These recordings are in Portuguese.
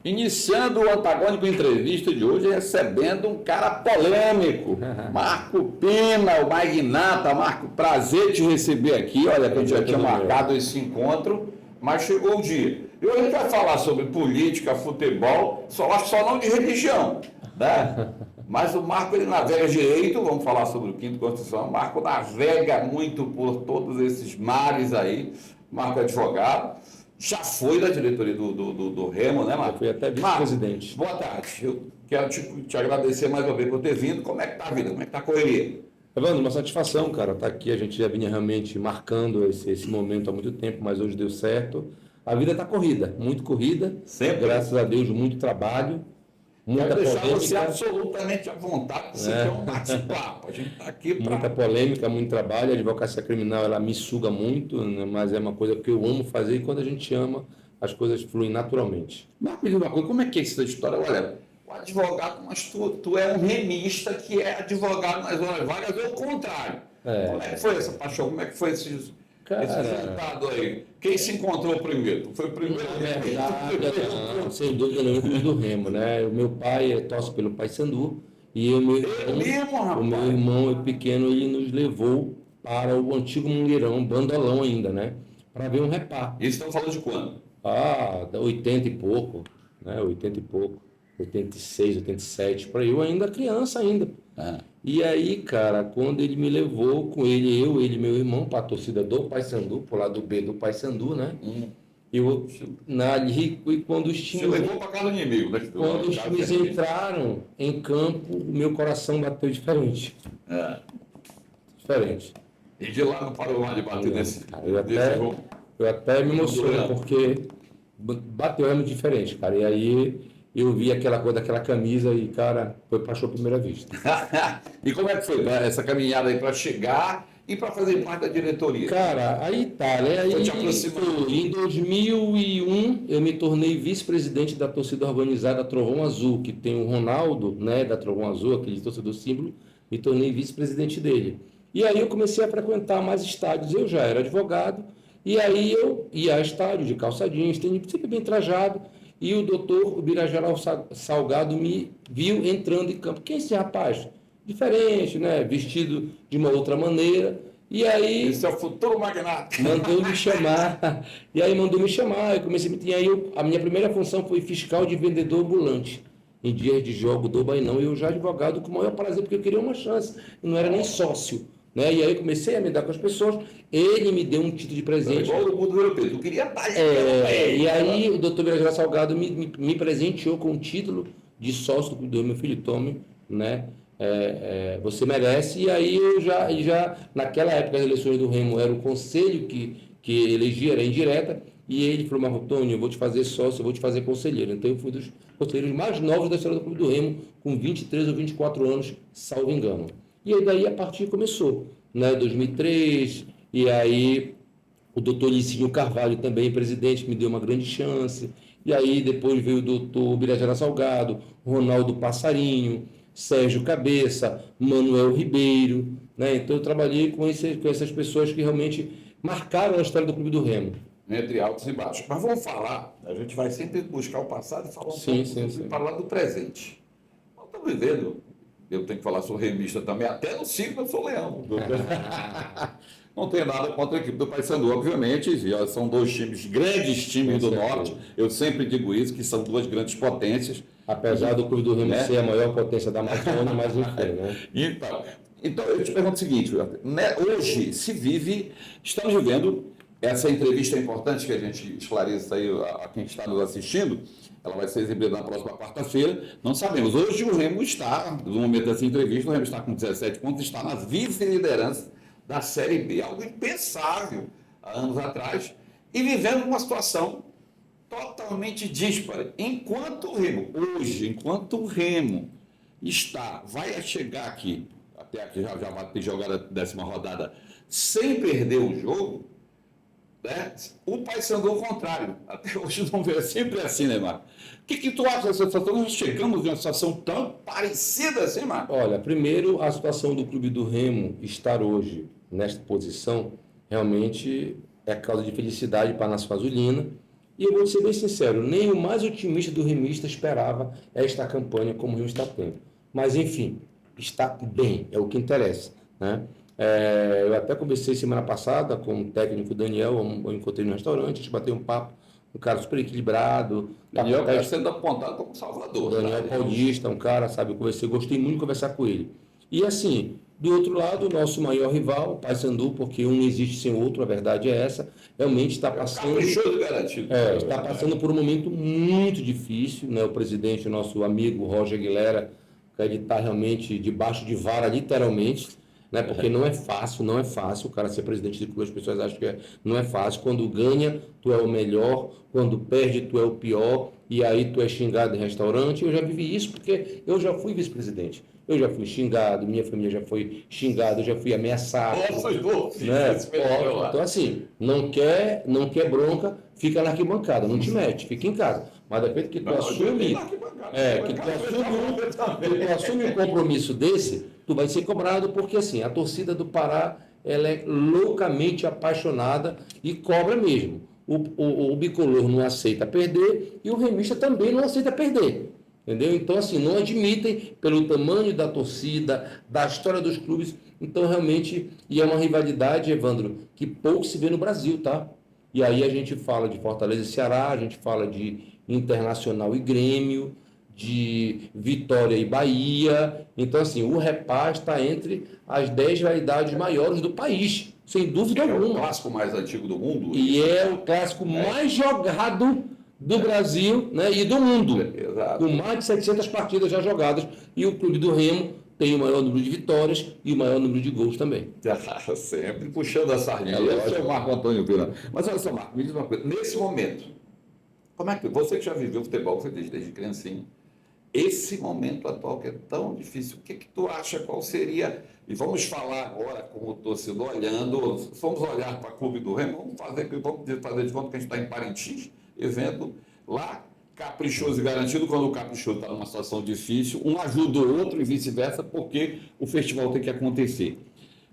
Iniciando o Antagônico Entrevista de hoje, recebendo um cara polêmico, Marco Pina, o magnata. Marco, prazer te receber aqui. Olha, que a gente já tinha marcado esse encontro, mas chegou o dia. E hoje a gente vai falar sobre política, futebol, acho que só não de religião, né? Mas o Marco, ele navega direito, vamos falar sobre o Quinto Constituição. O Marco navega muito por todos esses mares aí. Marco é advogado. Já foi da diretoria do Remo, né, Marco? Já fui até vice-presidente. Boa tarde. Eu quero te agradecer mais uma vez por ter vindo. Como é que tá a vida? Como é que tá a correria? Evandro, uma satisfação, cara, estar aqui. A gente já vinha realmente marcando esse momento há muito tempo, mas hoje deu certo. A vida está corrida, muito corrida. Sempre. Graças a Deus, muito trabalho. Muita Quero deixar polêmica. você absolutamente à vontade. Você quer um bate-papo. A gente está aqui para... Muita polêmica, muito trabalho. A advocacia criminal, ela me suga muito, né? Mas é uma coisa que eu amo fazer e quando a gente ama, as coisas fluem naturalmente. Mas me diga uma coisa, como é que é essa história? Olha, o advogado, mas tu é um remista que é advogado nas horas vagas, ou o contrário. Como é que foi essa paixão? Como é que foi esse resultado aí? Quem se encontrou primeiro? Foi o primeiro? Não, sem dúvida nenhuma, do Remo, né? O meu pai torce pelo Paysandu e o meu irmão pequeno, ele nos levou para o antigo Mangueirão, Bandolão ainda, né? Para ver um repá. Isso estão falando de quando? 80 e pouco, né? 80 e pouco, 86, 87, para eu ainda criança ainda. E aí, cara, quando ele me levou com ele e meu irmão, para a torcida do Paysandu, pro lado B do Paysandu, né? Eu, e quando os times... Você levou para casa do inimigo, né? Quando os times entraram em campo, o meu coração bateu diferente. Diferente. E de lá não parou mais de bater nesse... Eu até me emociono, porque bateu realmente diferente, cara. E aí eu vi aquela coisa daquela camisa e, cara, foi paixão à primeira vista. E como é que foi essa caminhada aí para chegar e para fazer parte da diretoria? Cara, aí tá, né? Aí, em 2001, eu me tornei vice-presidente da torcida organizada Trovão Azul, que tem o Ronaldo, né, da Trovão Azul, aquele torcedor símbolo, me tornei vice-presidente dele. E aí eu comecei a frequentar mais estádios, eu já era advogado, e aí eu ia a estádio de calça jeans, sempre bem trajado, e o doutor Birajara Salgado me viu entrando em campo. Quem é esse rapaz? Diferente, né? Vestido de uma outra maneira. E aí... Esse é o futuro magnata. Mandou me chamar. E aí mandou me chamar. Eu comecei a... a minha primeira função foi fiscal de vendedor ambulante. Em dias de jogo do Bainão. E eu já advogado com o maior prazer, porque eu queria uma chance. Eu não era nem sócio. Né? E aí eu comecei a me dar com as pessoas, ele me deu um título de presente. Igual o mundo europeu, tu queria dar e aí o doutor Birajara Salgado me presenteou com um título de sócio do meu filho Tommy, né? Você merece. E aí eu já naquela época as eleições do Remo era o conselho que elegia, era indireta, e ele falou: Marco Antônio, eu vou te fazer sócio, eu vou te fazer conselheiro. Então eu fui dos conselheiros mais novos da história do Clube do Remo, com 23 ou 24 anos, salvo engano. E aí daí a partir começou, né, 2003, e aí o doutor Licinho Carvalho também, presidente, me deu uma grande chance, e aí depois veio o doutor Birajara Salgado, Ronaldo Passarinho, Sérgio Cabeça, Manuel Ribeiro, né, então eu trabalhei com essas pessoas que realmente marcaram a história do Clube do Remo. Entre altos e baixos. Mas vamos falar, a gente vai sempre buscar o passado e falar um falar do presente. Nós estamos vivendo... Eu tenho que falar, sou remista também, até no signo eu sou leão. Não tenho nada contra a equipe do Paysandu, obviamente, são dois times, grandes times do Norte, eu sempre digo isso, que são duas grandes potências. Apesar do Clube do Remo ser a maior potência da Amazônia, mas enfim, né? Então, eu te pergunto o seguinte, né, hoje estamos vivendo, essa entrevista importante que a gente esclareça aí a quem está nos assistindo, ela vai ser exibida na próxima quarta-feira. Não sabemos. Hoje o Remo está, no momento dessa entrevista, o Remo está com 17 pontos, está na vice-liderança da Série B, algo impensável há anos atrás, e vivendo uma situação totalmente díspara. Enquanto o Remo vai chegar aqui, até aqui já vai ter jogado a 10ª rodada, sem perder o jogo, né? O Paysandu ao contrário. Até hoje não vê, é sempre assim, né, Marco? O que tu acha dessa situação? Nós chegamos em uma situação tão parecida assim, Marco? Olha, primeiro, a situação do Clube do Remo estar hoje nesta posição realmente é causa de felicidade para a nossa Azulina, E eu vou te ser bem sincero, nem o mais otimista do remista esperava esta campanha como o Remo está tendo. Mas, enfim, está bem, é o que interessa, né? Eu até conversei semana passada com o técnico Daniel, eu encontrei no restaurante, a gente bateu um papo, um cara super equilibrado. Daniel está sendo apontado como Salvador. Daniel Paulista, um cara, sabe, eu conversei, gostei muito de conversar com ele. E assim, do outro lado, o nosso maior rival, o Paysandu, porque um não existe sem o outro, a verdade é essa, realmente está passando... Caprichoso garantido. Está passando por um momento muito difícil, né? O presidente, o nosso amigo Roger Aguilera, ele está realmente debaixo de vara, literalmente, né? Porque não é fácil o cara ser presidente de clube, as pessoas acham que não é fácil. Quando ganha, tu é o melhor, quando perde, tu é o pior, e aí tu é xingado em restaurante. Eu já vivi isso porque eu já fui vice-presidente. Eu já fui xingado, minha família já foi xingada, eu já fui ameaçado. Né? Então, assim, não quer bronca, fica na arquibancada, não te mete, fica em casa. Mas depois que tu assume um compromisso desse, tu vai ser cobrado, porque assim, a torcida do Pará, ela é loucamente apaixonada e cobra mesmo. O bicolor não aceita perder e o remista também não aceita perder. Entendeu? Então, assim, não admitem pelo tamanho da torcida, da história dos clubes. Então, realmente, e é uma rivalidade, Evandro, que pouco se vê no Brasil, tá? E aí a gente fala de Fortaleza e Ceará, a gente fala de Internacional e Grêmio, de Vitória e Bahia. Então, assim, o Repaz está entre as 10 rivalidades maiores do país, sem dúvida alguma. É o clássico mais antigo do mundo. E é o clássico mais jogado do Brasil, né, e do mundo. Exato. Com mais de 700 partidas já jogadas. E o clube do Remo tem o maior número de vitórias e o maior número de gols também. Sempre puxando a sardinha. Esse é o Marco Antônio Vila. Mas olha só, Marco, me diz uma coisa. Nesse momento, como é que você que já viveu futebol, você desde criancinha, esse momento atual que é tão difícil, o que tu acha, qual seria? E vamos falar agora como torcedor, olhando, vamos olhar para o clube do Remo, vamos fazer de conta que a gente está em Parintins, evento lá, caprichoso e garantido. Quando o caprichoso está numa situação difícil, um ajuda o outro e vice-versa, porque o festival tem que acontecer.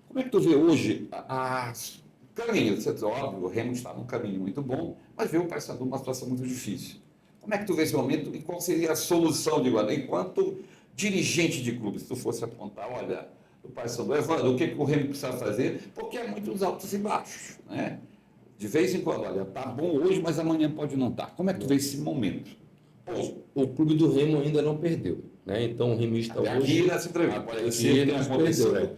Como é que tu vê hoje o caminho? Óbvio, o Remo está num caminho muito bom, mas vê o Paysandu numa situação muito difícil. Como é que tu vê esse momento e qual seria a solução de Guarani? Enquanto dirigente de clube, se tu fosse apontar, olha, o Paysandu, Evandro, o que o Remo precisa fazer? Porque é muitos altos e baixos, né? De vez em quando, olha, tá bom hoje, mas amanhã pode não estar. Como é que tu vê esse momento? O clube do Remo ainda não perdeu, né? Então o remista hoje... Aqui nessa entrevista, pode ser que perdeu.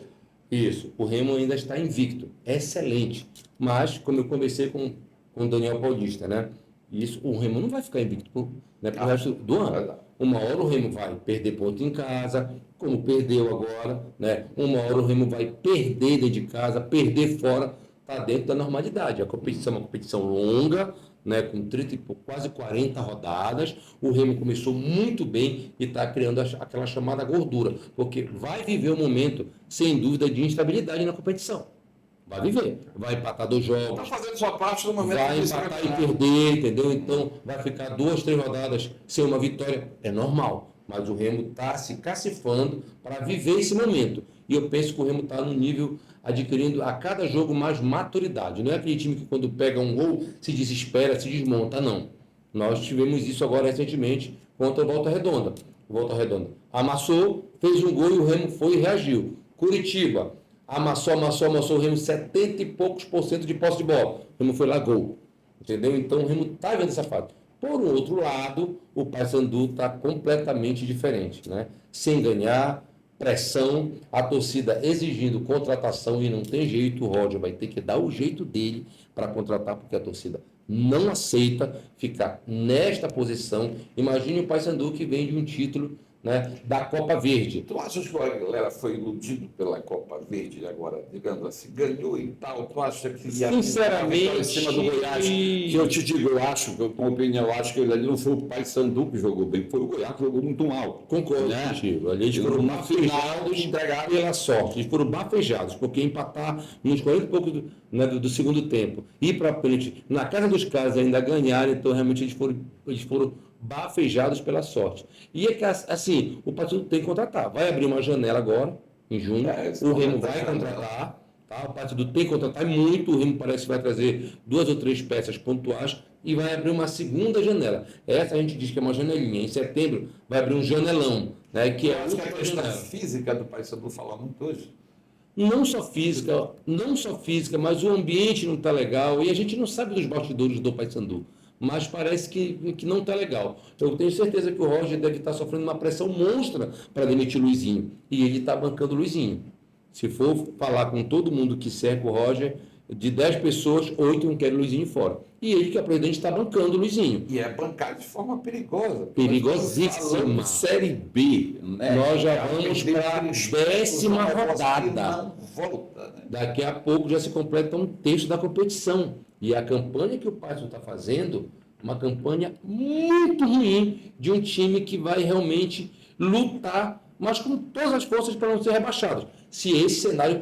Isso, o Remo ainda está invicto, excelente. Mas, como eu conversei com o Daniel Paulista, né? Isso, o Remo não vai ficar invicto, né, pro resto do ano. Uma hora o Remo vai perder ponto em casa, como perdeu agora, né? Uma hora o Remo vai perder dentro de casa, perder fora. Está dentro da normalidade. A competição é uma competição longa, né, com 30, quase 40 rodadas. O Remo começou muito bem e está criando aquela chamada gordura, porque vai viver um momento, sem dúvida, de instabilidade na competição. Vai viver. Vai empatar 2 jogos. Está fazendo sua parte no momento. Vai empatar e perder, entendeu? Então vai ficar 2, 3 rodadas sem uma vitória. É normal. Mas o Remo está se cacifando para viver esse momento. E eu penso que o Remo está no nível adquirindo a cada jogo mais maturidade. Não é aquele time que quando pega um gol se desespera, se desmonta, não. Nós tivemos isso agora recentemente contra o Volta Redonda. O Volta Redonda amassou, fez um gol e o Remo foi e reagiu. Curitiba amassou o Remo 70 e poucos % de posse de bola. O Remo foi lá, gol. Entendeu? Então o Remo está vendo essa fase. Por outro lado, o Paysandu está completamente diferente, né? Sem ganhar, pressão, a torcida exigindo contratação e não tem jeito, o Roger vai ter que dar o jeito dele para contratar, porque a torcida não aceita ficar nesta posição. Imagine o Paysandu que vem de um título, né, da Copa Verde. Tu achas que a galera foi iludido pela Copa Verde agora, digamos assim, ganhou e tal? Tu acha que ia sinceramente em cima do Goiás? Que eu te digo, eu acho, com opinião, eu acho que ele ali não foi o Paysandu que jogou bem, foi o Goiás que jogou muito mal. Concordo, né? Contigo. Ali eles foram bafejados pela sorte, eles foram bafejados, porque empatar nos 40 e poucos do segundo tempo, ir para frente, na casa dos caras ainda ganhar, então realmente eles foram bafejados pela sorte. E é que, assim, o Paysandu tem que contratar. Vai abrir uma janela agora, em junho, o Remo vai contratar, Tá? O Paysandu tem que contratar muito, o Remo parece que vai trazer 2 ou 3 peças pontuais e vai abrir uma segunda janela. Essa a gente diz que é uma janelinha. Em setembro vai abrir um janelão, né? Que é a Acho que a última questão janela. física do Paysandu fala muito hoje. Não só física, mas o ambiente não está legal e a gente não sabe dos bastidores do Paysandu, mas parece que não está legal. Eu tenho certeza que o Roger deve estar sofrendo uma pressão monstra para demitir o Luizinho e ele está bancando o Luizinho. Se for falar com todo mundo que cerca o Roger, de 10 pessoas, 8 não querem o Luizinho fora. E ele, que é presidente, está bancando o Luizinho. E é bancado de forma perigosa. Perigosíssima. Falando de Série B, né? Nós já vamos para a 10ª rodada. Não volta, né? Daqui a pouco já se completa um terço da competição. E a campanha que o Paysandu está fazendo, uma campanha muito ruim de um time que vai realmente lutar, mas com todas as forças para não ser rebaixado. Se esse cenário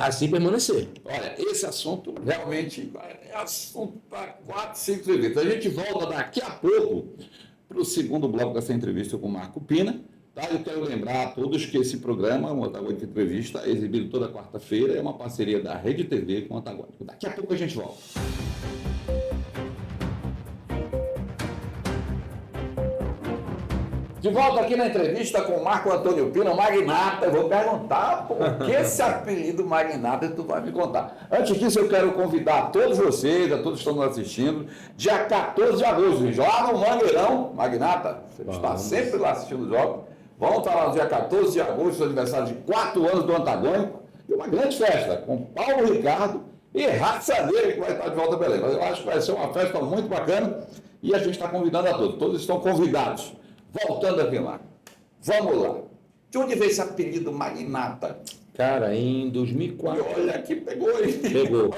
assim permanecer. Olha, esse assunto realmente é assunto para 4, 5 entrevistas. A gente volta daqui a pouco para o segundo bloco dessa entrevista com o Marco Pina. Tá? Eu quero lembrar a todos que esse programa, o Antagônico Entrevista, é exibido toda quarta-feira, é uma parceria da Rede TV com o Antagônico. Daqui a pouco a gente volta. De volta aqui na entrevista com o Marco Antônio Pina, o Magnata. Eu vou perguntar por que esse apelido Magnata, tu vai me contar. Antes disso, eu quero convidar a todos vocês, a todos que estão nos assistindo, dia 14 de agosto, lá no Mangueirão, Magnata, você está sempre lá assistindo os jogos. Vamos estar lá no dia 14 de agosto, aniversário de 4 anos do Antagônico, e uma grande festa com Paulo Ricardo e Raçadeiro, que vai estar de volta a Belém. Mas eu acho que vai ser uma festa muito bacana e a gente está convidando a todos. Todos estão convidados. Voltando aqui lá. Vamos lá. De onde veio esse apelido Magnata? Cara, em E 2004... olha aqui, pegou aí. Pegou.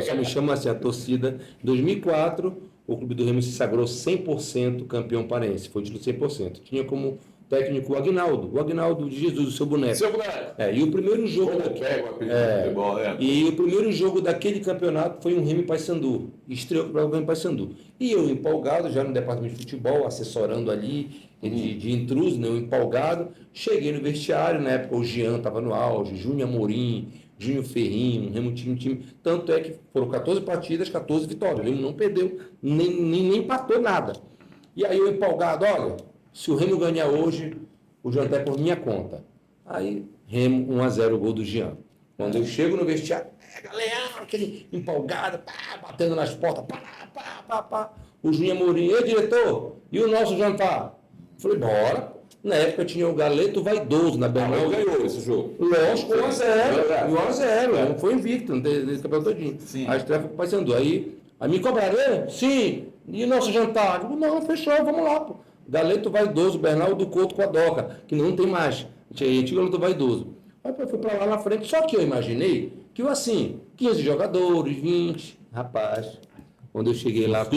Só me chama assim, a torcida. Em 2004, o Clube do Remo se sagrou 100% campeão paraense. Foi de 100%. Tinha como técnico o Aguinaldo de Jesus, o seu boneco. Seu boneco. E o primeiro jogo... Como pega o apelido de futebol, né? E o primeiro jogo daquele campeonato foi um Remo e Paysandu. Estreou para o Remo e Paysandu. E eu, empolgado, já no departamento de futebol, assessorando ali, de intruso, né? Eu empolgado. Cheguei no vestiário, na época o Jean estava no auge, Júnior Amorim, Júnior Ferrinho, um Remo time. Tanto é que foram 14 partidas, 14 vitórias. O Remo não perdeu, nem empatou nada. E aí eu empolgado, olha, se o Remo ganhar hoje, o jantar é por minha conta. Aí, Remo 1-0 o gol do Jean. Quando eu chego no vestiário, Leão, aquele empolgado, batendo nas portas, O Júnior Amorim, ei, diretor, e o nosso jantar? Falei, bora. Na época tinha o Galeto Vaidoso na Bernal. Ganhou esse jogo. Lógico, 1-0. 1-0, não foi invicto, não teve campeão todinho. Sim. A estreia foi pro Paysandu. Aí me cobrarei? Sim. E o nosso jantar? Digo, não, fechou, vamos lá, pô. Galeto Vaidoso, Bernardo Couto com a Doca, que não tem mais. Tinha Galeto Vaidoso. Aí eu fui para lá na frente, só que eu imaginei que, assim, 15 jogadores, 20, rapaz. Quando eu cheguei lá,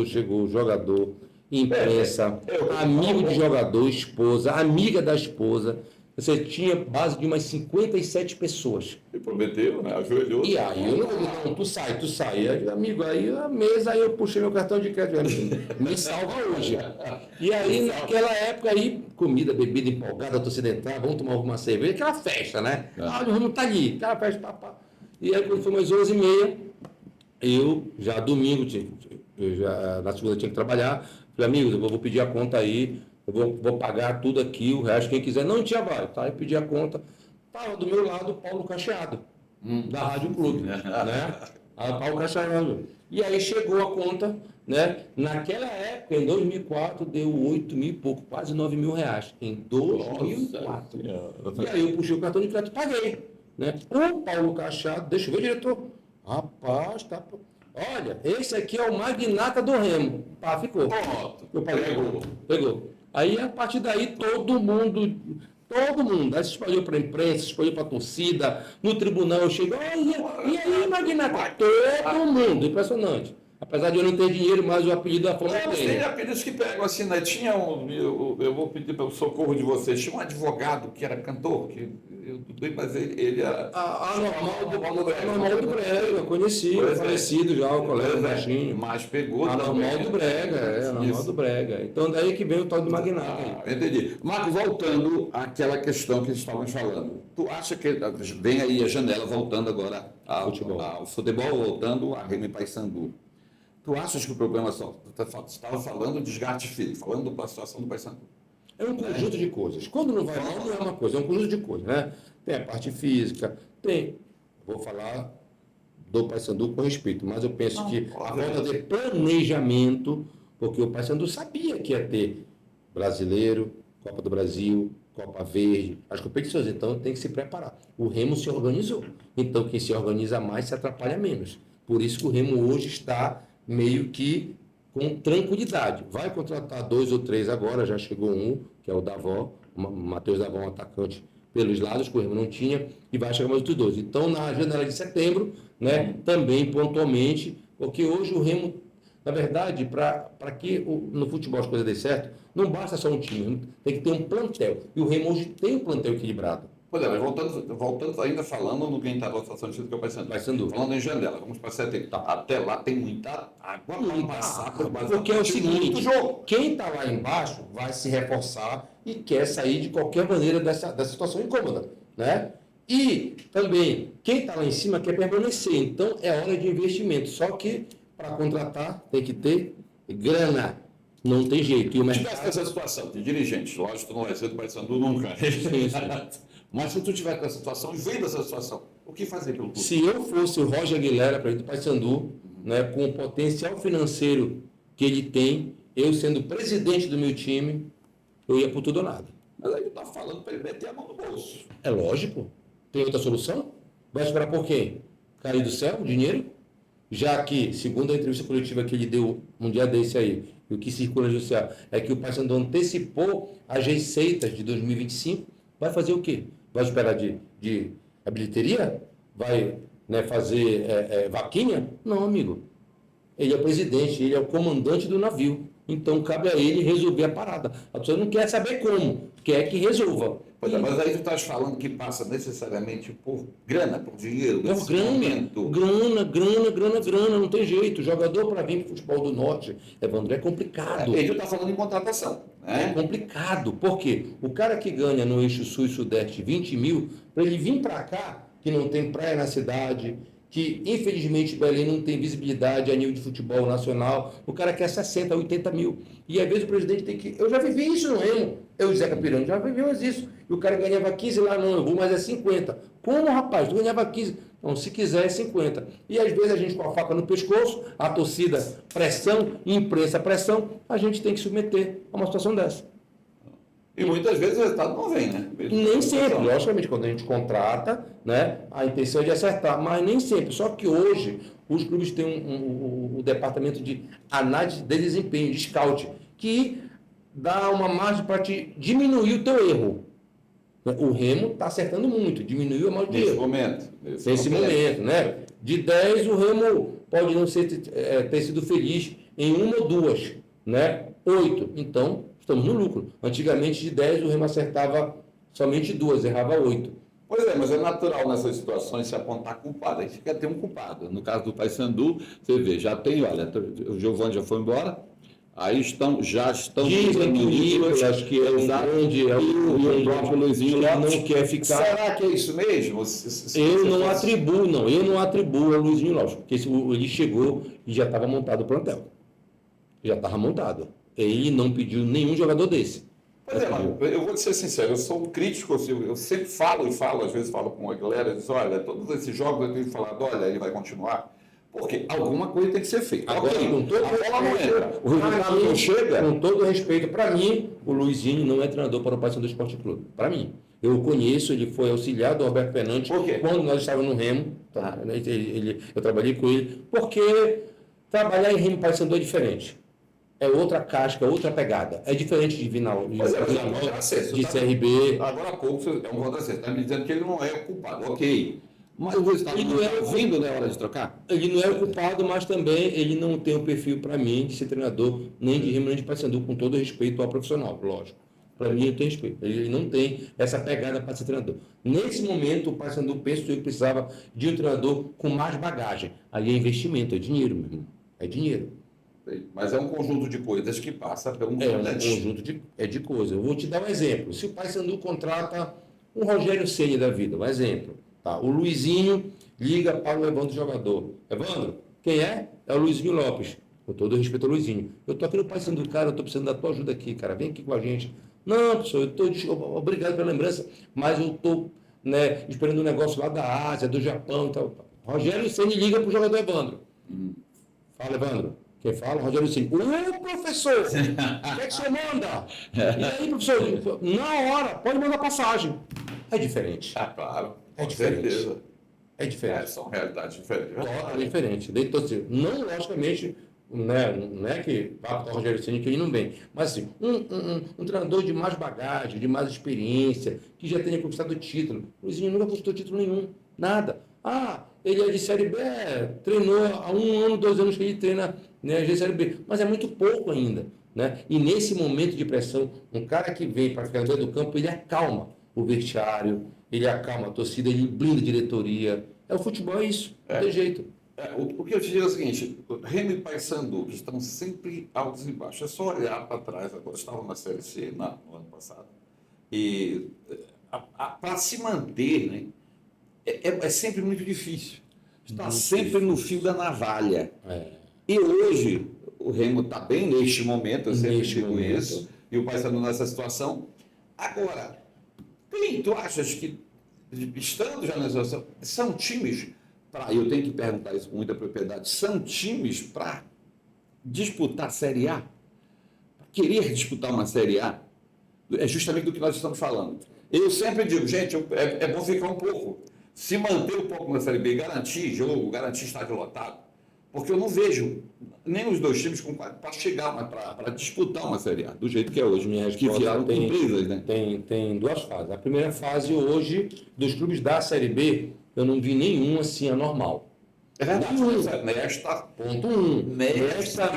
chegou o jogador, imprensa, amigo de jogador, esposa, amiga da esposa. Você tinha base de umas 57 pessoas. E prometeu, né? Ajoelhou. E aí eu não, tu sai. Aí, amigo, aí a mesa, aí eu puxei meu cartão de crédito, me salva hoje. E aí, naquela época aí, comida, bebida empolgada, a torcida entrar, vamos tomar uma cerveja, aquela festa, né? O Remo tá ali, aquela festa, papá. E aí, quando foi umas 11h30, eu, já domingo, na segunda tinha que trabalhar, falei, amigos, eu vou pedir a conta aí, eu vou pagar tudo aqui, o resto, quem quiser, não tinha vai, tá? Eu pedi a conta, estava do meu lado o Paulo Cacheado, da Rádio Clube, né? Paulo Cacheado. E aí chegou a conta, né? Naquela época, em 2004, deu 8 mil e pouco, quase 9 mil reais, em 2004. E aí eu puxei o cartão de crédito e paguei, né? O Paulo Cacheado, deixa eu ver, diretor, rapaz, tá... Olha, esse aqui é o Magnata do Remo. Ficou. Pronto. Eu paguei. Pegou. Aí, a partir daí, todo mundo, aí se espalhou para a imprensa, se espalhou para a torcida, no tribunal eu cheguei, e aí, Magnata? Todo mundo, impressionante. Apesar de eu não ter dinheiro, mas o apelido da fama Não, mas tem. tem apelidos que pegam assim, né? Tinha eu vou pedir pelo socorro de vocês. Tinha um advogado que era cantor, que eu tudo bem, mas ele era. Normal do Brega, eu conheci, Pois é. falecido já, o colega Pois é, baixinho. mas pegou A também. normal do Brega, a normal Isso. do Brega. Então daí que vem o tal do magnata. Entendi. Marco, voltando àquela questão que estávamos falando. Tu acha que vem aí a janela voltando agora ao futebol voltando a Remo e Paysandu? Tu achas que o problema só estava falando de desgaste físico, falando da situação do Paysandu? É um conjunto de coisas. Quando não vai mal, não é uma coisa, é um conjunto de coisas, né? Tem a parte física, vou falar do Paysandu com respeito, mas eu penso que a falta de planejamento, porque o Paysandu sabia que ia ter Brasileiro, Copa do Brasil, Copa Verde, as competições, então tem que se preparar. O Remo se organizou, então quem se organiza mais se atrapalha menos. Por isso que o Remo hoje está meio que com tranquilidade. Vai contratar 2 ou 3 agora, já chegou um, que é o Davó, o Matheus Davó, um atacante pelos lados, que o Remo não tinha, e vai chegar mais outros 2. Então, na janela de setembro, né, também pontualmente, porque hoje o Remo, na verdade, para que no futebol as coisas dêem certo, não basta só um time, tem que ter um plantel. E o Remo hoje tem um plantel equilibrado. Pois é, mas voltando ainda falando no que a gente estava situação de que é o Paysandu. Falando em janela, vamos para setembro. Tá. Até lá tem muita água para passar. Porque é o seguinte, quem está lá embaixo vai se reforçar e quer sair de qualquer maneira dessa situação incômoda, né? E também, quem está lá em cima quer permanecer. Então, é hora de investimento. Só que, para contratar, tem que ter grana. Não tem jeito. E o mercado... tivesse essa situação de dirigente, lógico que tu não vai ser do Paysandu nunca. Mas se tu tiver com essa situação e vem dessa situação, o que fazer pelo clube? Se eu fosse o Roger Aguilera, presidente do Paysandu, né, com o potencial financeiro que ele tem, eu sendo presidente do meu time, eu ia por tudo ou nada. Mas aí tu tá falando para ele meter a mão no bolso. É lógico. Tem outra solução? Vai esperar por quê? Cair do céu, dinheiro? Já que, segundo a entrevista coletiva que ele deu um dia desse aí, e o que circula no judiciário, é que o Paysandu antecipou as receitas de 2025, vai fazer o quê? Vai esperar de a bilheteria? Vai, né, fazer vaquinha? Não, amigo. Ele é o presidente, ele é o comandante do navio. Então cabe a ele resolver a parada. A pessoa não quer saber como, quer que resolva. Pois é, mas aí tu estás falando que passa necessariamente por grana, por dinheiro, Não, grana, não tem jeito. Jogador para vir para o futebol do norte, Evandro, é complicado. Ele está falando em contratação. É complicado. Por quê? O cara que ganha no eixo sul e sudeste 20 mil, para ele vir para cá, que não tem praia na cidade, que infelizmente Belém não tem visibilidade a nível de futebol nacional, o cara quer 60, 80 mil. E às vezes o presidente tem que... Eu já vivi isso no Remo, eu e Zeca Pirani, já vivemos isso. E o cara ganhava 15 lá, não, eu vou, mas é 50. Como, rapaz? Tu ganhava 15. Então, se quiser, é 50. E às vezes a gente com a faca no pescoço, a torcida pressão, imprensa pressão, a gente tem que submeter a uma situação dessa. E muitas vezes o resultado não vem, né? Nem sempre, logicamente, quando a gente contrata, né, a intenção é de acertar, mas nem sempre. Só que hoje os clubes têm o departamento de análise de desempenho, de scout, que dá uma margem para te diminuir o teu erro. O Remo está acertando muito, diminuiu a margem de erro. Nesse momento, né? De 10, o Remo pode não ter sido feliz em 1 ou 2, né? 8. Então, estamos no lucro. Antigamente, de 10, o Remo acertava somente 2, errava 8. Pois é, mas é natural nessas situações se apontar culpado. A gente quer ter um culpado. No caso do Paysandu, você vê, já tem, olha, o Giovani já foi embora, aí já estão... Dizem que o Nicolas, acho que é o grande, e o próprio Luizinho Lopes não quer ficar... Será que é isso mesmo? Eu não atribuo ao Luizinho Lopes, porque ele chegou e já estava montado o plantel. Já estava montado. Ele não pediu nenhum jogador desse. Pois é, mano, eu vou te ser sincero, eu sou um crítico, eu sempre falo, às vezes falo com a galera, diz, olha, todos esses jogos eu tenho falado, olha, ele vai continuar, porque alguma coisa tem que ser feita. Agora, com todo respeito, o resultado não chega. Com todo respeito, para mim, o Luizinho não é treinador para o Paysandu Esporte Clube. Para mim. Eu o conheço, ele foi auxiliar do Roberto Fernandes quando nós estávamos no Remo, tá? Eu trabalhei com ele, porque trabalhar em Remo e Paysandu é diferente. É outra casca, outra pegada. É diferente de Vinal, de CRB. Agora há pouco é um voto você está me dizendo que ele não é o culpado. Ok. Mas o resultado Ele não não está é o- vindo na hora de trocar? Ele não é o culpado, mas também ele não tem o perfil para mim de ser treinador nem de Remo nem de Paysandu, com todo respeito ao profissional, lógico. Para mim, ele tem respeito. Ele não tem essa pegada para ser treinador. Nesse momento, o Paysandu, penso eu, que precisava de um treinador com mais bagagem. Aí é investimento, é dinheiro, meu irmão. É dinheiro. Mas é um conjunto de coisas que passa pelo É um comandante. conjunto de coisas. Eu vou te dar um exemplo. Se o Paysandu contrata um Rogério Ceni da vida, um exemplo. Tá? O Luizinho liga para o Evandro jogador. Evandro, quem é? É o Luizinho Lopes. Com todo respeito ao Luizinho. Eu tô aqui no Paysandu, cara, eu tô precisando da tua ajuda aqui, cara. Vem aqui com a gente. Não, professor, obrigado pela lembrança, mas eu tô, né, esperando um negócio lá da Ásia, do Japão e tal. Rogério Ceni liga para o jogador Evandro. Fala, Evandro. Quem fala? Rogério Ceni. Ô, professor! O que é que você manda? E aí, professor? Na hora, pode mandar passagem. É diferente. Ah, claro. É Com diferente. certeza. É diferente. São realidades diferentes. Totalmente diferente. Então, assim, não, logicamente, né, não é que vá para o Rogério Ceni que ele não vem. Mas, assim, um treinador de mais bagagem, de mais experiência, que já tenha conquistado o título. O Luizinho nunca conquistou título nenhum. Nada. Ah, ele é de Série B, treinou há 1 ano, 2 anos que ele treina, né, de Série B. Mas é muito pouco ainda. Né? E nesse momento de pressão, um cara que vem para ficar dentro do campo, ele acalma o vestiário, ele acalma a torcida, ele blinda a diretoria. O futebol é isso, não tem jeito. O que eu te digo é o seguinte, Remo e Paysandu, que estão sempre altos e baixos, é só olhar para trás, agora estavam na Série C no ano passado, e para se manter, né, é sempre muito difícil. Está sempre no fio da navalha. E hoje, o Remo está bem neste momento, eu sempre digo isso, e o Paysandu nessa situação. Agora, tu achas que, estando já nessa situação, são times, eu tenho que perguntar isso com muita propriedade, são times para disputar a Série A? Pra querer disputar uma Série A? É justamente do que nós estamos falando. Eu sempre digo, gente, é bom ficar um pouco, se manter um pouco na Série B, garantir jogo, garantir estádio lotado, porque eu não vejo nem os dois times para chegar, mas para disputar uma Série A, do jeito que é hoje. Que vieram cumpridas, né? Tem 2 fases. A primeira fase hoje, dos clubes da Série B, eu não vi nenhum assim anormal. É verdade, nesta. Ponto 1.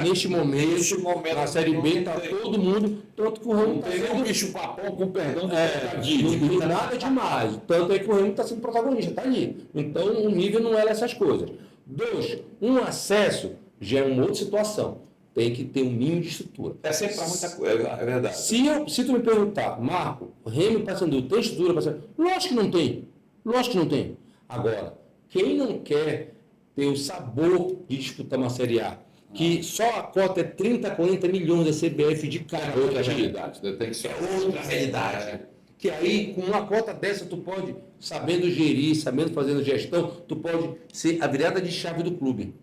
Neste momento, na Série B está todo mundo, tanto que o Remo está sendo... bicho papão, com perdão do não tem nada demais. Tanto é que o Remo está sendo protagonista, está ali. Então, o nível não é essas coisas. 2, um acesso já é uma outra situação. Tem que ter um mínimo de estrutura. É sempre para muita coisa, é verdade. Se tu me perguntar, Marco, Remo e Paysandu, tem estrutura para ser? Lógico que não tem. Lógico que não tem. Agora, quem não quer ter o sabor de disputar uma Série A, que só a cota é 30, 40 milhões da CBF de cara. Outra realidade. Tem que ser outra realidade. Que aí, com uma cota dessa, tu pode, sabendo gerir, sabendo fazer gestão, tu pode ser a virada de chave do clube.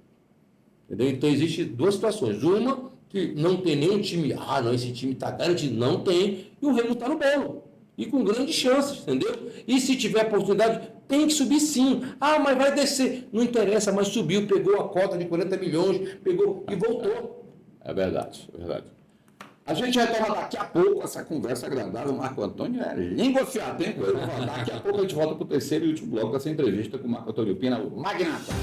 Entendeu? Então, existem 2 situações. Uma, que não tem nenhum time, não, esse time está garantido. Não tem, e o Remo está no bolo. E com grandes chances, entendeu? E se tiver oportunidade, tem que subir sim. Mas vai descer. Não interessa, mas subiu, pegou a cota de 40 milhões, pegou e voltou. É verdade, é verdade. A gente retoma daqui a pouco essa conversa agradável. O Marco Antônio é língua afiada, hein? Daqui a pouco a gente volta para o terceiro e último bloco dessa entrevista com o Marco Antônio Pina, o Magnata.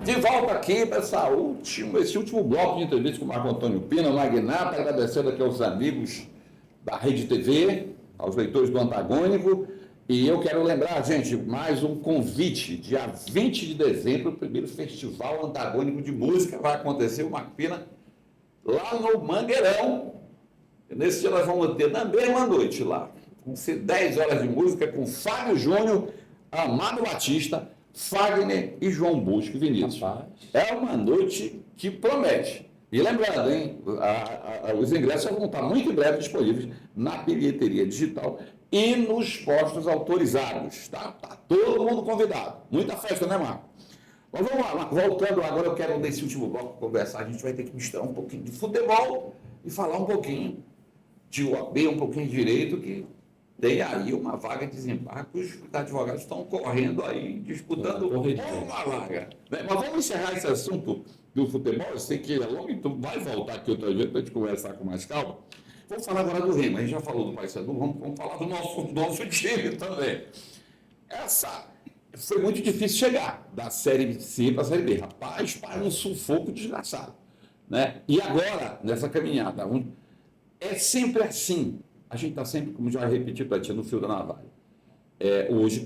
De volta aqui para esse último bloco de entrevista com o Marco Antônio Pina, o Magnata, agradecendo aqui aos amigos da Rede TV, aos leitores do Antagônico. E eu quero lembrar, gente, mais um convite. Dia 20 de dezembro, o primeiro Festival Antagônico de Música vai acontecer, o Marco Pina, lá no Mangueirão. E nesse dia nós vamos ter, na mesma noite lá, vão ser 10 horas de música com Fábio Júnior, Amado Batista, Fagner e João Bosco Vinícius. Rapaz. É uma noite que promete. E lembrando, hein, os ingressos vão estar muito em breve disponíveis na bilheteria digital e nos postos autorizados. Tá todo mundo convidado. Muita festa, né, Marco? Mas vamos lá, Marco. Voltando agora, eu quero nesse último bloco conversar. A gente vai ter que misturar um pouquinho de futebol e falar um pouquinho de UAB, um pouquinho de direito, que tem aí uma vaga de desembarque, os advogados estão correndo aí, disputando uma vaga. Mas vamos encerrar esse assunto do futebol, eu sei que é longo, então vai voltar aqui outra vez para a gente conversar com mais calma. Vamos falar agora do Remo. A gente já falou do Paysandu, vamos falar do nosso time também. Essa foi muito difícil chegar da Série C para a Série B. Rapaz, para um sufoco desgraçado. Né? E agora, nessa caminhada, é sempre assim. A gente está sempre, como já repeti, no fio da navalha. Hoje,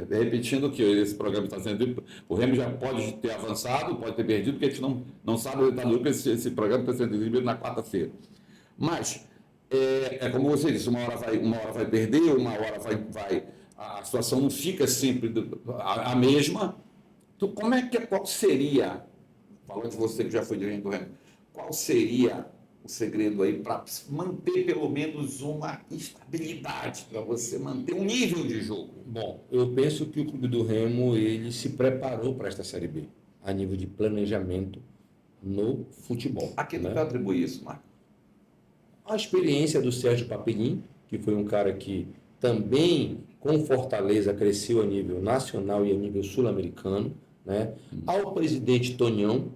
repetindo que esse programa está sendo. O Remo já pode ter avançado, pode ter perdido, porque a gente não sabe o resultado, porque esse programa está sendo exibido na quarta-feira. Mas, como você disse, uma hora vai perder, uma hora vai a situação não fica sempre a mesma. Então, qual seria, falando de você que já foi dirigente do Remo, qual seria o segredo aí para manter pelo menos uma estabilidade, para você manter um nível de jogo? Bom, eu penso que o Clube do Remo ele se preparou para esta Série B, a nível de planejamento no futebol. A quem né? tu atribui isso, Marco? A experiência do Sérgio Papelin, que foi um cara que também, com Fortaleza, cresceu a nível nacional e a nível sul-americano, né? Ao presidente Tonhão,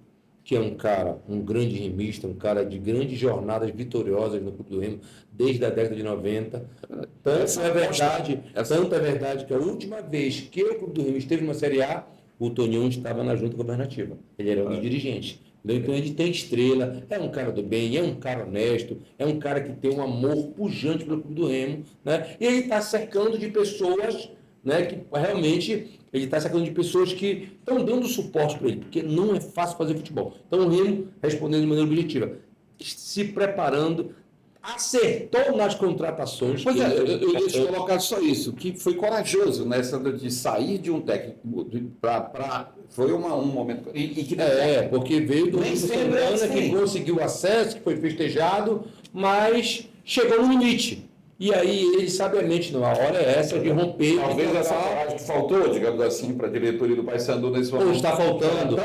que é um cara, um grande remista, um cara de grandes jornadas vitoriosas no Clube do Remo desde a década de 90. Tanto é verdade que a última vez que o Clube do Remo esteve numa Série A, o Tonhão estava na junta governativa. Ele era um dos dirigentes. Então ele tem estrela, é um cara do bem, é um cara honesto, é um cara que tem um amor pujante pelo Clube do Remo, né? E ele está cercando de pessoas, né, que realmente ele está cercando de pessoas que estão dando suporte para ele, porque não é fácil fazer futebol. Então o Remo, respondendo de maneira objetiva, se preparando, acertou nas contratações. Pois eu ia te colocar só isso, que foi corajoso nessa de sair de um técnico para foi um momento e que porque veio do Santana, que conseguiu acesso, que foi festejado, mas chegou no limite. E aí ele sabiamente, não, a hora é essa de romper. Talvez essa coragem que faltou, digamos assim, para a diretoria do Paysandu nesse momento. Ou está faltando.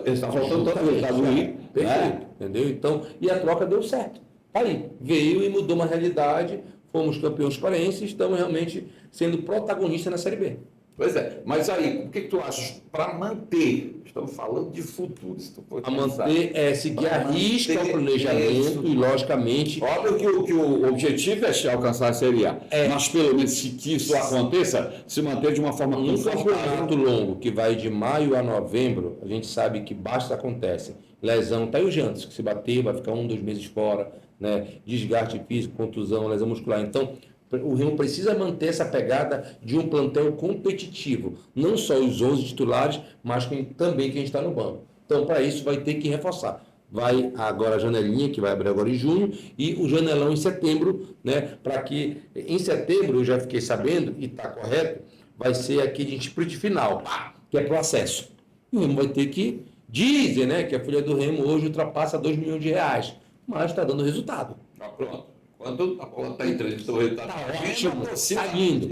Está faltando tanto resultado ruim. Perfeito, entendeu? Então, e a troca deu certo. Aí, veio e mudou uma realidade, fomos campeões paraenses, estamos realmente sendo protagonistas na Série B. Pois é, mas aí, o que tu achas para manter? Estamos falando de futuro. Se tu for manter é seguir a risca o planejamento e, logicamente... Óbvio que o objetivo é alcançar a Série A, mas pelo menos se que isso aconteça, se manter de uma forma um campeonato longo, que vai de maio a novembro, a gente sabe que bastos acontecem. Lesão, tá aí o Jantos, que se bater vai ficar 2 meses fora, né? Desgaste físico, contusão, lesão muscular. Então, o Remo precisa manter essa pegada de um plantel competitivo. Não só os 11 titulares, mas também quem está no banco. Então, para isso, vai ter que reforçar. Vai agora a janelinha, que vai abrir agora em junho, e o janelão em setembro, né? Para que em setembro, eu já fiquei sabendo, e está correto, vai ser aquele sprint final, que é para o acesso. E o Remo vai ter que... Dizem, né, que a folha do Remo hoje ultrapassa 2 milhões de reais, mas está dando resultado. Pronto. Quando a bola está entrando, o resultado está ótimo, está lindo.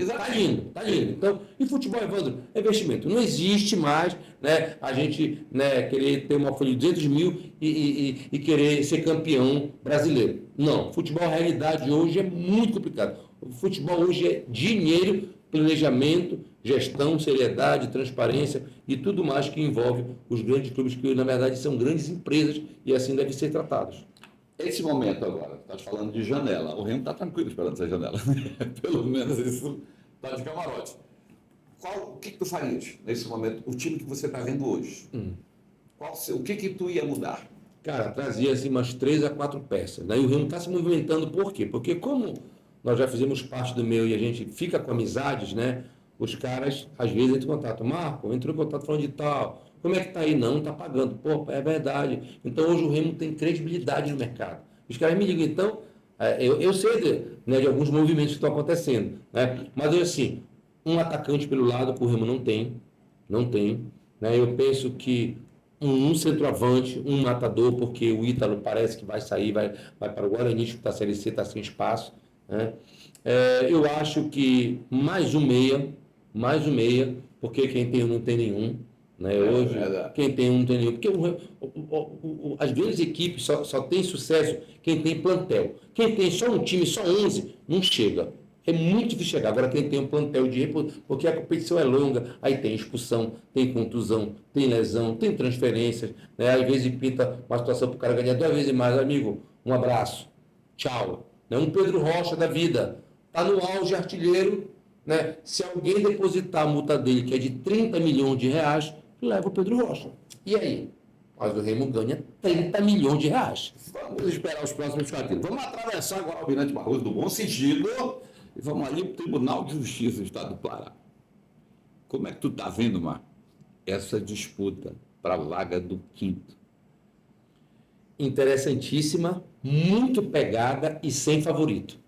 Então, e futebol, Evandro, é investimento. Não existe mais, né, a gente, né, querer ter uma folha de 200 mil e querer ser campeão brasileiro. Não, futebol, a realidade hoje é muito complicado. O futebol hoje é dinheiro, planejamento, gestão, seriedade, transparência e tudo mais que envolve os grandes clubes, que na verdade são grandes empresas e assim devem ser tratados. Esse momento agora, estás falando de janela, o Remo está tranquilo esperando essa janela, pelo menos isso está de camarote. O que tu farias nesse momento, o time que você está vendo hoje? O que tu ia mudar? Cara, trazia assim umas 3 a 4 peças, né? E o Remo está se movimentando por quê? Porque como nós já fizemos parte do meio e a gente fica com amizades, né? Os caras, às vezes, entram em contato. Marco, entrou em contato falando de tal. Como é que tá aí? Não, está pagando. Pô, é verdade. Então, hoje o Remo tem credibilidade no mercado. Os caras me ligam, então, eu sei de alguns movimentos que estão acontecendo, né? Mas, assim, um atacante pelo lado, o Remo não tem, né? Eu penso que um centroavante, um matador, porque o Ítalo parece que vai sair, vai para o Guarani, que está a Série C, está sem espaço, né? Eu acho que mais um meia, porque quem tem um não tem nenhum, né? Hoje, quem tem um não tem nenhum, porque as grandes equipes só tem sucesso quem tem plantel. Quem tem só um time, só 11, não chega. É muito difícil chegar. Agora quem tem um plantel de porque a competição é longa, aí tem expulsão, tem contusão, tem lesão, tem transferências, né? Às vezes pinta uma situação para o cara ganhar 2 vezes mais. Amigo, um abraço. tchau. Né? Um Pedro Rocha da vida, está no auge artilheiro, né? Se alguém depositar a multa dele, que é de 30 milhões de reais, leva o Pedro Rocha. E aí? Mas o Remo ganha 30 milhões de reais. Vamos esperar os próximos capítulos. Vamos atravessar agora o Almirante Barroso do bom sentido e vamos ali para o Tribunal de Justiça do Estado do Pará. Como é que tu está vendo, Mar, essa disputa para a vaga do quinto? Interessantíssima, muito pegada e sem favorito.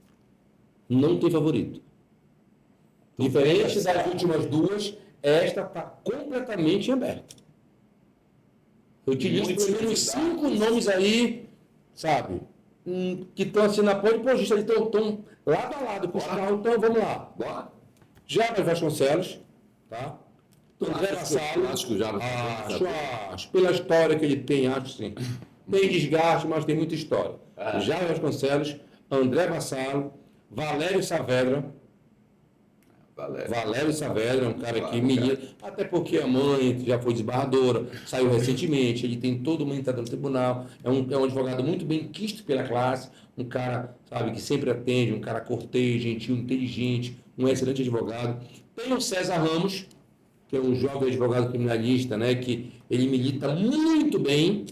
Não tem favorito. Diferente das últimas duas, esta está completamente em aberto. Eu te disse pelo menos 5 nomes aí, sabe, que estão assim na ponta de pojista, eles estão lado a lado com os carros, então vamos lá. Bora. Jarbas Vasconcelos, tá? André Vassalo, Acho que o Jarbas acho, pela história que ele tem, acho sim. Tem desgaste, mas tem muita história. Jarbas Vasconcelos, André Vassalo, Valério Saavedra. Valério Saavedra é um cara que milita, até porque a mãe já foi desembargadora, saiu recentemente, ele tem toda uma entrada no tribunal, é um advogado muito bem quisto pela classe, um cara, sabe, que sempre atende, um cara cortês, gentil, inteligente, um excelente advogado. Tem o César Ramos, que é um jovem advogado criminalista, né, que ele milita muito bem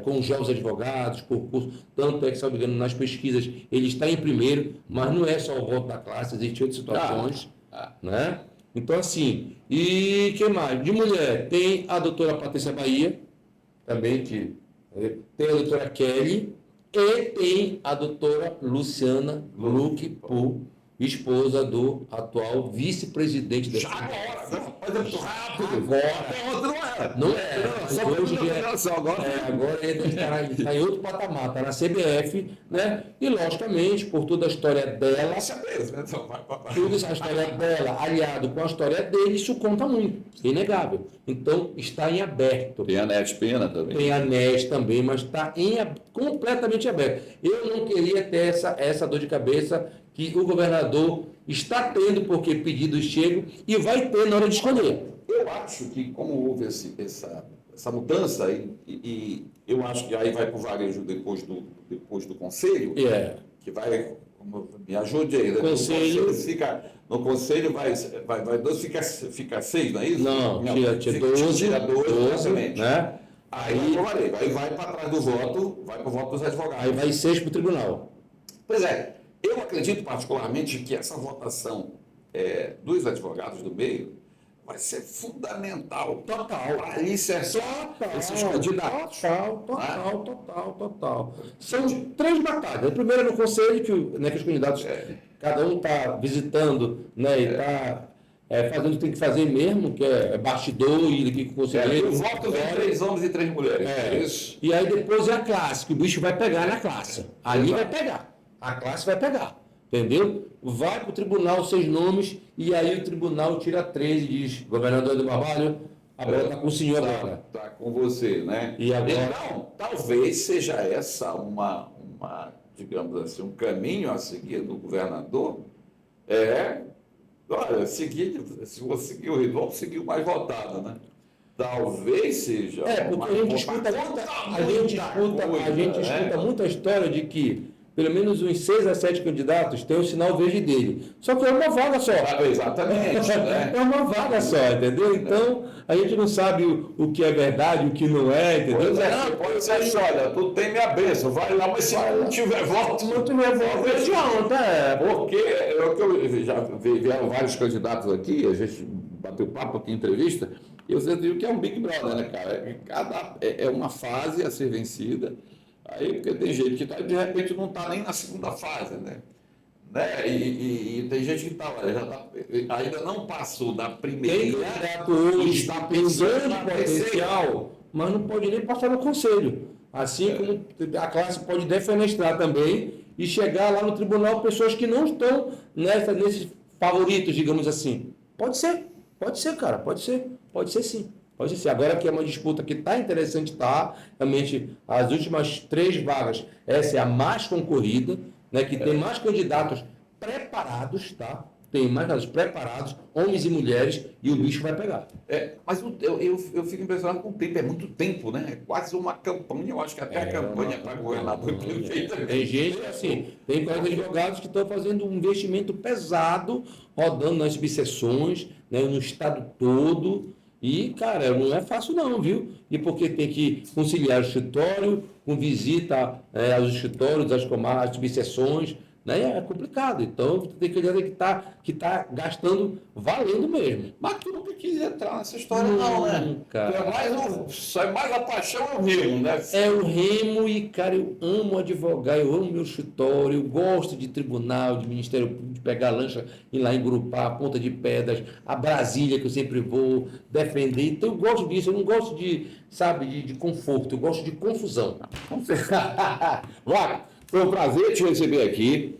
com os jovens advogados, por curso, tanto é que, se não me engano, nas pesquisas ele está em primeiro, mas não é só o voto da classe, existem outras situações, né? Então, assim, e que mais? De mulher, tem a doutora Patrícia Bahia, também, que tem a doutora Kelly, e tem a doutora Luciana Luque Pu, esposa do atual vice-presidente da Já agora, mas é muito rápido. Agora. Não é. Só Hoje para agora ele está em outro patamar, está na CBF, né? E, logicamente, por toda a história dela, toda a história dela, aliado com a história dele, isso conta muito, inegável. Então, está em aberto. Tem a Nete Pena também. Tem a NES também, mas está completamente aberto. Eu não queria ter essa dor de cabeça que o governador está tendo, porque pedidos chegam e vai ter na hora de escolher. Eu acho que, como houve essa mudança, e eu acho que aí vai para o varejo depois do conselho, que vai, me ajude aí, né? No conselho vai 12, fica 6, não é isso? Não, tira 12. Tira 12, exatamente. Né? Aí vai para trás do voto, vai para o voto dos advogados. Aí vai 6 para o tribunal. Pois é, eu acredito particularmente que essa votação dos advogados do meio vai ser fundamental Total. para a inserção desses candidatos. Total. São 3 batalhas. A primeira é no conselho, que os candidatos, cada um está visitando, né, e está fazendo o que tem que fazer mesmo, que é bastidor e ele fica com o conselheiro. O voto vem 3 homens e 3 mulheres. Isso. E aí depois é a classe, que o bicho vai pegar na classe. Ali vai pegar. A classe vai pegar. Entendeu? Vai para o tribunal 6 nomes e aí o tribunal tira 13 e diz: governador do Barbalho, a bola está com o senhor agora. Está com você, né? E agora? Então, talvez seja essa digamos assim, um caminho a seguir do governador. Olha, se for seguir o Rival, seguir o mais votado, né? Talvez seja. Porque a gente escuta muita história de que pelo menos uns 6 a 7 candidatos têm o sinal verde dele. Só que é uma vaga só. Exatamente. Né? É uma vaga só, entendeu? Então, a gente não sabe o que é verdade, o que não é, entendeu? Pode ser assim, olha, tu tem minha bênção, vai lá, mas se não tiver voto, não adianta. Porque eu já vieram vários candidatos aqui, a gente bateu papo aqui em entrevista, e você viu que é um Big Brother, né, cara? É uma fase a ser vencida. Aí, porque tem gente que de repente não está nem na segunda fase, né? E tem gente que ainda não passou da primeira. Tem candidato hoje, está pensando em potencial, mas não pode nem passar no conselho. Assim como a classe pode defenestrar também e chegar lá no tribunal pessoas que não estão nesses favoritos, digamos assim. Pode ser, cara, pode ser sim. Pode ser. Agora que é uma disputa que está interessante, realmente as últimas 3 vagas, essa é a mais concorrida, né, que tem mais candidatos preparados, tá? tem mais jogadores preparados, homens e mulheres, e o bicho vai pegar. Mas eu fico impressionado com o tempo, é muito tempo, né? É quase uma campanha, eu acho que até a campanha para governador e prefeito. Tem gente assim, tem colegas advogados que estão fazendo um investimento pesado, rodando nas subseções, né, no estado todo. E, cara, não é fácil não, viu? E porque tem que conciliar o escritório com visita aos escritórios, às comarcas, às subseções, né? É complicado. Então, tem que dizer que tá gastando valendo mesmo. Mas tu nunca quis entrar nessa história, não, né? Nunca. É mais a paixão é o remo, né? É o remo e, cara, eu amo advogar, eu amo meu escritório, eu gosto de tribunal, de Ministério Público, de pegar lancha, ir lá em Grupar, Ponta de Pedras, a Brasília, que eu sempre vou defender. Então, eu gosto disso, eu não gosto de conforto, eu gosto de confusão. Wagner, foi um prazer te receber aqui.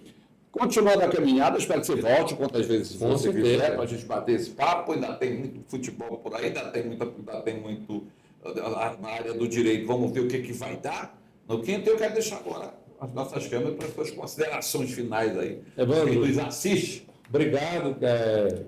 Continuando a caminhada, espero que você volte quantas vezes Com você certeza. quiser para a gente bater esse papo. Ainda tem muito futebol por aí, ainda tem muito na área do direito. Vamos ver o que vai dar. No quinto, eu quero deixar agora as nossas câmeras para as suas considerações finais aí. Evandro, Quem nos assiste. obrigado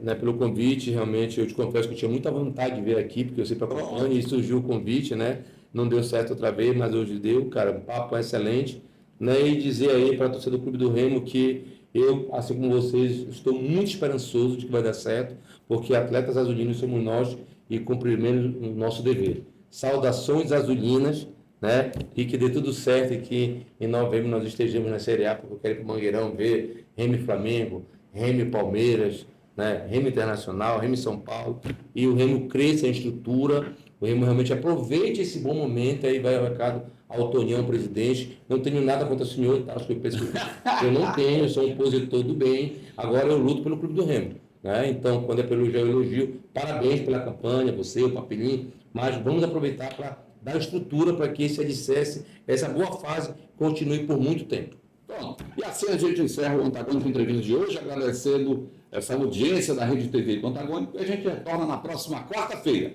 né, pelo convite. Realmente, eu te confesso que eu tinha muita vontade de vir aqui, porque eu sempre acompanho e surgiu o convite, né? Não deu certo outra vez, mas hoje deu, cara. Um papo excelente. Né? E dizer aí para a torcida do Clube do Remo que eu, assim como vocês, estou muito esperançoso de que vai dar certo, porque atletas azulinos somos nós e cumpriremos o nosso dever. Saudações azulinas, né? E que dê tudo certo e que em novembro nós estejamos na Série A, porque eu quero ir para o Mangueirão ver Remo e Flamengo, Remo e Palmeiras, né? Remo Internacional, Remo e São Paulo, e o Remo cresça em estrutura, o Remo realmente aproveite esse bom momento, aí vai o recado ao Tonião, presidente. Não tenho nada contra o senhor, tá? Acho que eu penso que eu não tenho, eu sou um opositor do bem, agora eu luto pelo Clube do Remo. Né? Então, quando é pelo elogio, eu elogio. Parabéns pela campanha, você, o Papelinho, mas vamos aproveitar para dar estrutura para que esse alicerce, essa boa fase, continue por muito tempo. Pronto. E assim a gente encerra o Antagônico Entrevista de hoje, agradecendo essa audiência da Rede TV do Antagônico, e a gente retorna na próxima quarta-feira.